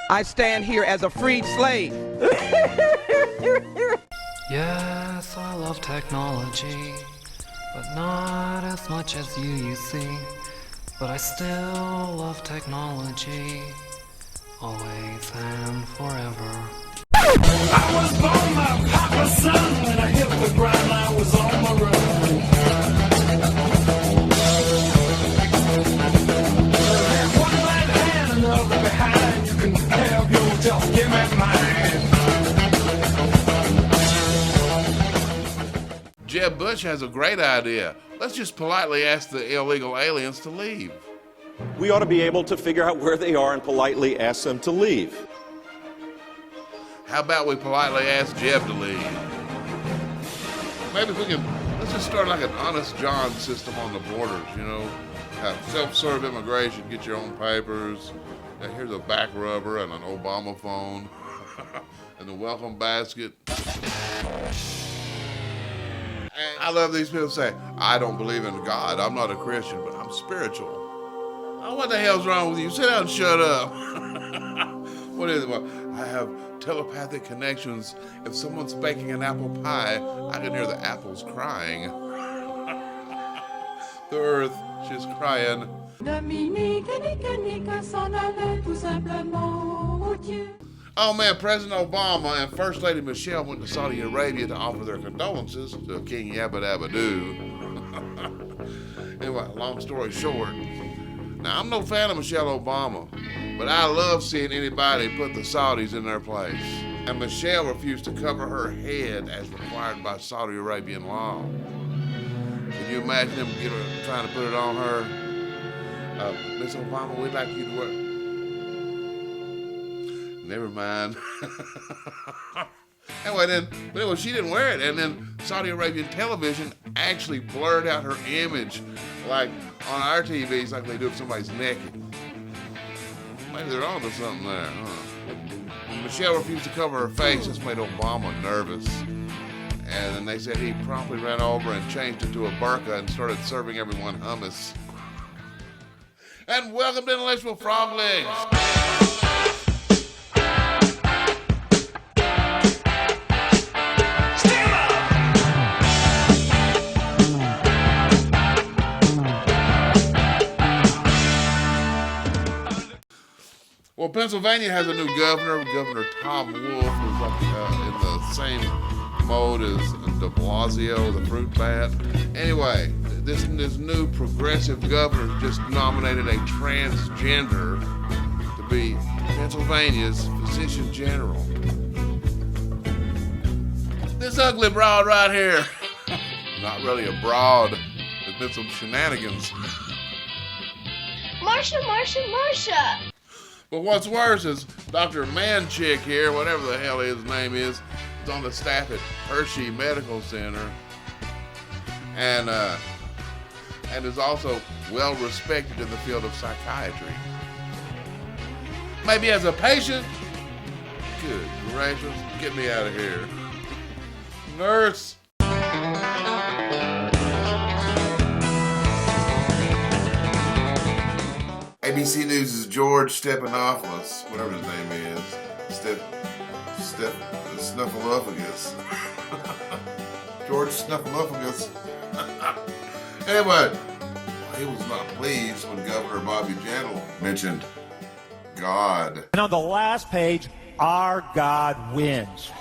I stand here as a freed slave. Yes, I love technology, but not as much as you see. But I still love technology, always and forever. I was born my papa's son. When I hit the ground, I was on my run. One right hand, another behind. You can help yourself, give me mine. Jeb Bush has a great idea. Let's just politely ask the illegal aliens to leave. We ought to be able to figure out where they are and politely ask them to leave. How about we politely ask Jeb to leave? Maybe if we can, let's just start like an Honest John system on the borders, you know? Have self-serve immigration, get your own papers. Now here's a back rubber and an Obama phone and the welcome basket. And I love these people say, I don't believe in God. I'm not a Christian, but I'm spiritual. Oh, what the hell's wrong with you? Sit down and shut up. What is it? Well, I have telepathic connections. If someone's baking an apple pie, I can hear the apples crying. The earth, she's crying. Oh man, President Obama and First Lady Michelle went to Saudi Arabia to offer their condolences to King Yabba Dabba Doo. Anyway, long story short, now I'm no fan of Michelle Obama, but I love seeing anybody put the Saudis in their place. And Michelle refused to cover her head as required by Saudi Arabian law. Can you imagine him trying to put it on her? Miss Obama, we'd like you to wear... Never mind. Anyway, she didn't wear it, and then Saudi Arabian television actually blurred out her image, like on our TVs, like they do if somebody's naked. Maybe they're onto something there, huh? When Michelle refused to cover her face, this made Obama nervous. And then they said he promptly ran over and changed it to a burqa and started serving everyone hummus. And welcome to Intellectual Froglegs. Well, Pennsylvania has a new governor, Governor Tom Wolf, who's like in the same mode as de Blasio, the fruit bat. Anyway, this new progressive governor just nominated a transgender to be Pennsylvania's physician general. This ugly broad right here, not really a broad, there's been some shenanigans. Marsha! But what's worse is Dr. Manchick here, whatever the hell his name is on the staff at Hershey Medical Center, and is also well respected in the field of psychiatry. Maybe as a patient? Good gracious, get me out of here. Nurse! ABC News' George Stephanopoulos, whatever his name is, Snuffleupagus. George Snuffleupagus. Anyway, he was not pleased when Governor Bobby Jindal mentioned God. And on the last page, our God wins.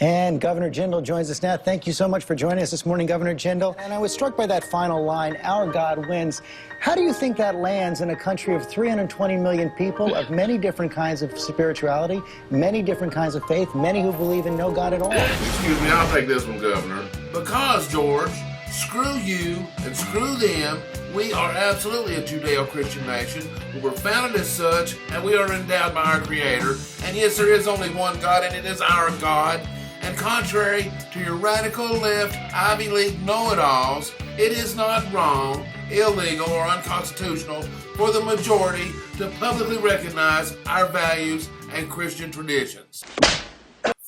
And Governor Jindal joins us now. Thank you so much for joining us this morning, Governor Jindal. And I was struck by that final line, our God wins. How do you think that lands in a country of 320 million people, of many different kinds of spirituality, many different kinds of faith, many who believe in no God at all? Excuse me, I'll take this one, Governor. Because, George, screw you and screw them. We are absolutely a Judeo-Christian nation. We were founded as such, and we are endowed by our Creator. And yes, there is only one God, and it is our God. And contrary to your radical left Ivy League know-it-alls, it is not wrong, illegal, or unconstitutional for the majority to publicly recognize our values and Christian traditions.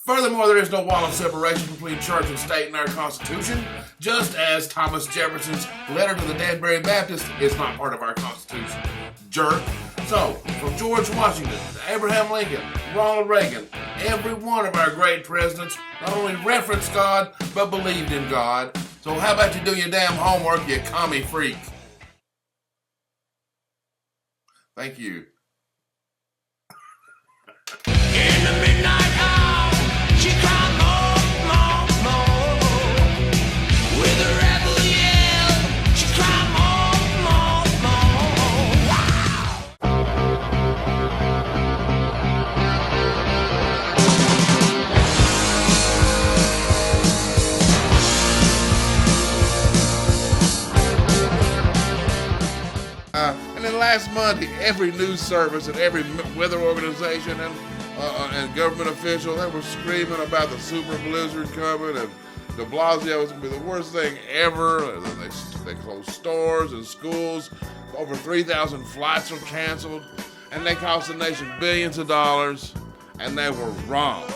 Furthermore, there is no wall of separation between church and state in our Constitution, just as Thomas Jefferson's letter to the Danbury Baptist is not part of our Constitution. jerk. So, from George Washington to Abraham Lincoln, Ronald Reagan, every one of our great presidents not only referenced God, but believed in God. So how about you do your damn homework, you commie freak? Thank you. In the midnight hour, she cried more. With a rebel yell, she cried more. And then last Monday, every news service and every weather organization and government official, they were screaming about the super blizzard coming, and de Blasio was going to be the worst thing ever. They closed stores and schools. Over 3,000 flights were canceled, and they cost the nation billions of dollars, and they were wrong.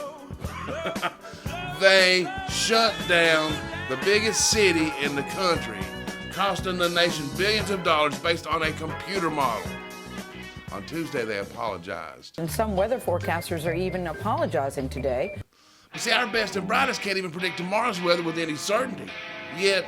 They shut down the biggest city in the country, costing the nation billions of dollars based on a computer model. On Tuesday, they apologized. And some weather forecasters are even apologizing today. You see, our best and brightest can't even predict tomorrow's weather with any certainty. Yet,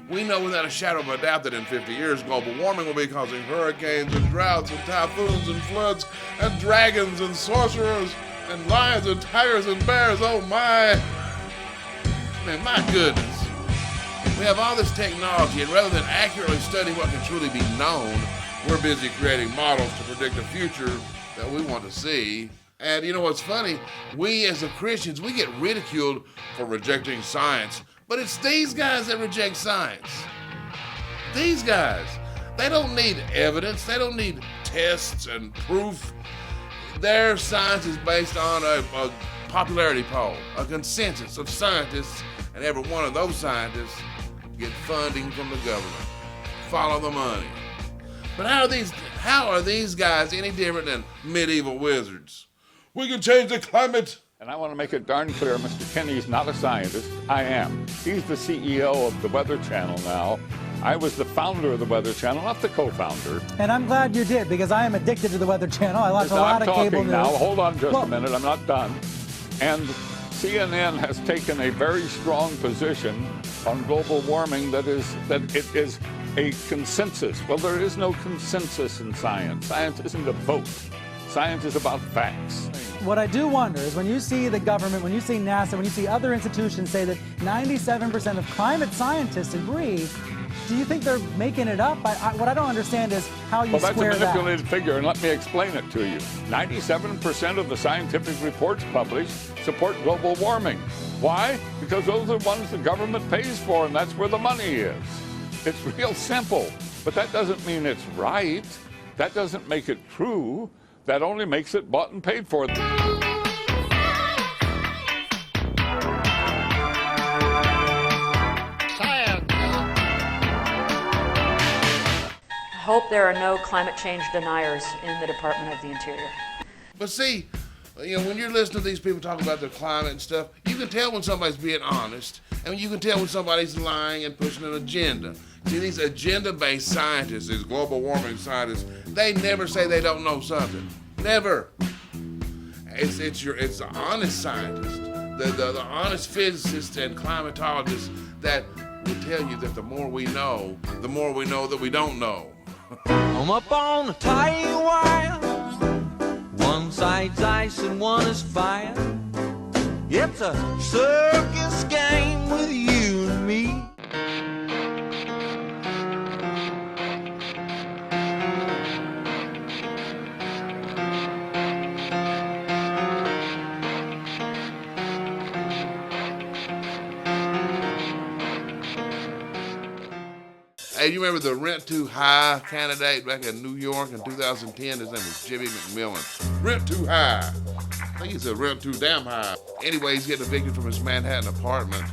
we know without a shadow of a doubt that in 50 years, global warming will be causing hurricanes and droughts and typhoons and floods and dragons and sorcerers and lions and tigers and bears. Oh my! Man, my goodness. We have all this technology, and rather than accurately study what can truly be known, we're busy creating models to predict a future that we want to see. And you know what's funny? We as Christians, we get ridiculed for rejecting science, but it's these guys that reject science. These guys, they don't need evidence, they don't need tests and proof. Their science is based on a popularity poll, a consensus of scientists, and every one of those scientists get funding from the government. Follow the money. But how are these guys any different than medieval wizards? We can change the climate. And I want to make it darn clear, Mr. Kenny's not a scientist. I am. He's the CEO of the Weather Channel now. I was the founder of the Weather Channel, not the co-founder. And I'm glad you did, because I am addicted to the Weather Channel. I watch a lot of cable news. Now, hold on just a minute. I'm not done. And CNN has taken a very strong position on global warming that it is a consensus. Well, there is no consensus in science. Science isn't a vote. Science is about facts. What I do wonder is when you see the government, when you see NASA, when you see other institutions say that 97% of climate scientists agree, do you think they're making it up? What I don't understand is how you square that. Well, that's a manipulated figure, and let me explain it to you. 97% of the scientific reports published support global warming. Why? Because those are the ones the government pays for, and that's where the money is. It's real simple, but that doesn't mean it's right. That doesn't make it true. That only makes it bought and paid for. I hope there are no climate change deniers in the Department of the Interior. But see, when you're listening to these people talk about the climate and stuff, you can tell when somebody's being honest, and you can tell when somebody's lying and pushing an agenda. See, these agenda-based scientists, these global warming scientists, they never say they don't know something. Never. It's the honest scientists, the honest physicists and climatologists that will tell you that the more we know that we don't know. I'm up on the tight wires. One side's ice and one is fire. It's a circus game with you and me. Hey, you remember the Rent Too High candidate back in New York in 2010? His name was Jimmy McMillan. Rent too high. I think he said rent too damn high. Anyway, he's getting evicted from his Manhattan apartment.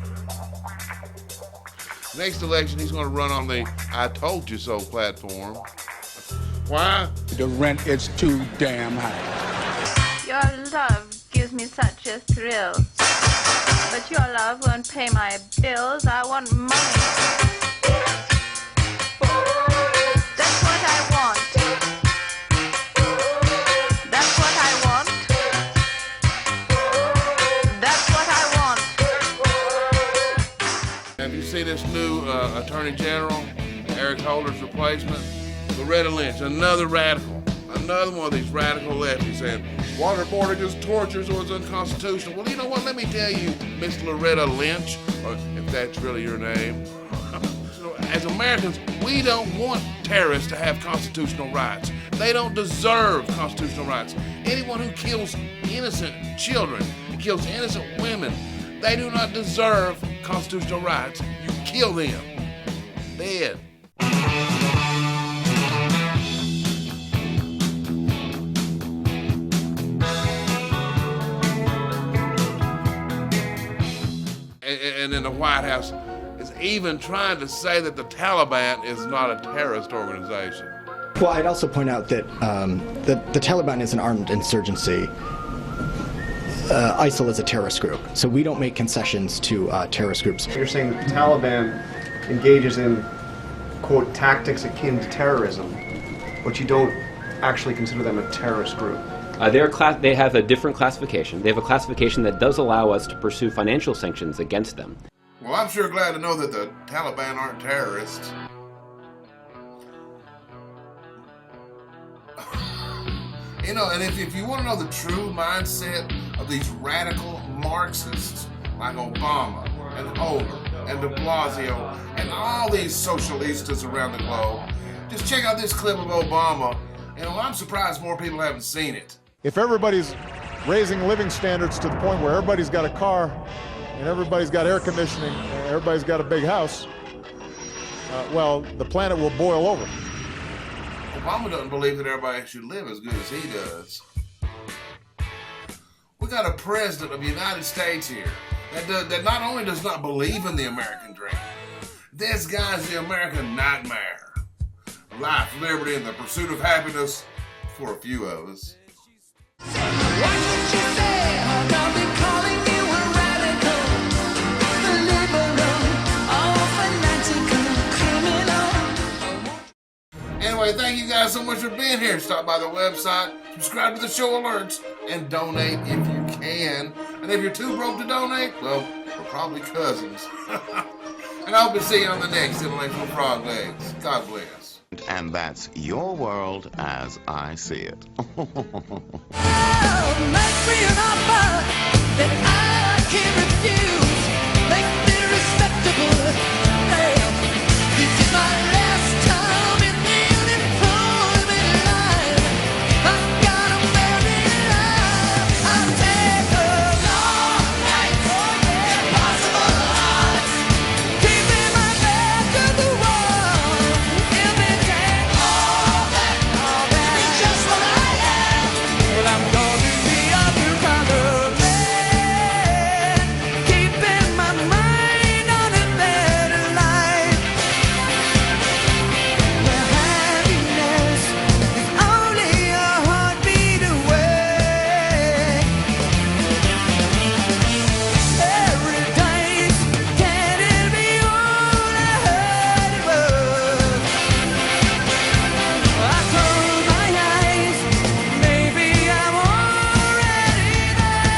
Next election, he's going to run on the I Told You So platform. Why? The rent is too damn high. Your love gives me such a thrill. But your love won't pay my bills. I want money. That's what I want. new Attorney General, Eric Holder's replacement, Loretta Lynch, another radical, another one of these radical lefties saying waterboarding is torture, so it's unconstitutional. Well, you know what? Let me tell you, Miss Loretta Lynch, or if that's really your name. As Americans, we don't want terrorists to have constitutional rights. They don't deserve constitutional rights. Anyone who kills innocent children, who kills innocent women, they do not deserve constitutional rights. You kill them. Dead. And in the White House is even trying to say that the Taliban is not a terrorist organization. Well, I'd also point out that the Taliban is an armed insurgency. ISIL is a terrorist group, so we don't make concessions to terrorist groups. You're saying that the Taliban engages in, quote, tactics akin to terrorism, but you don't actually consider them a terrorist group. They have a different classification. They have a classification that does allow us to pursue financial sanctions against them. Well, I'm sure glad to know that the Taliban aren't terrorists. You know, and if you want to know the true mindset of these radical Marxists like Obama and Holder and de Blasio and all these socialistas around the globe, just check out this clip of Obama. You know, I'm surprised more people haven't seen it. If everybody's raising living standards to the point where everybody's got a car and everybody's got air conditioning and everybody's got a big house, well, the planet will boil over. Obama doesn't believe that everybody should live as good as he does. We got a president of the United States here that not only does not believe in the American dream, this guy's the American nightmare. Life, liberty, and the pursuit of happiness for a few of us. Anyway, thank you guys so much for being here. Stop by the website, subscribe to the show alerts, and donate if you can. And if you're too broke to donate, well, we're probably cousins. And I hope to see you on the next Intellectual Froglegs. God bless. And that's your world as I see it. Make me an offer that I can't refuse. Make me respectable. This is my last time in the unemployment line. I've got a married life. I'll take a long night, impossible odds. Keeping my back to the wall. If it ain't all that is just what I am. Well, I'm gonna be other kind of man. Keeping my mind on a better life. Where happiness is only a heartbeat away. Paradise, can it be all I heard it was? I close my eyes, maybe I'm already there.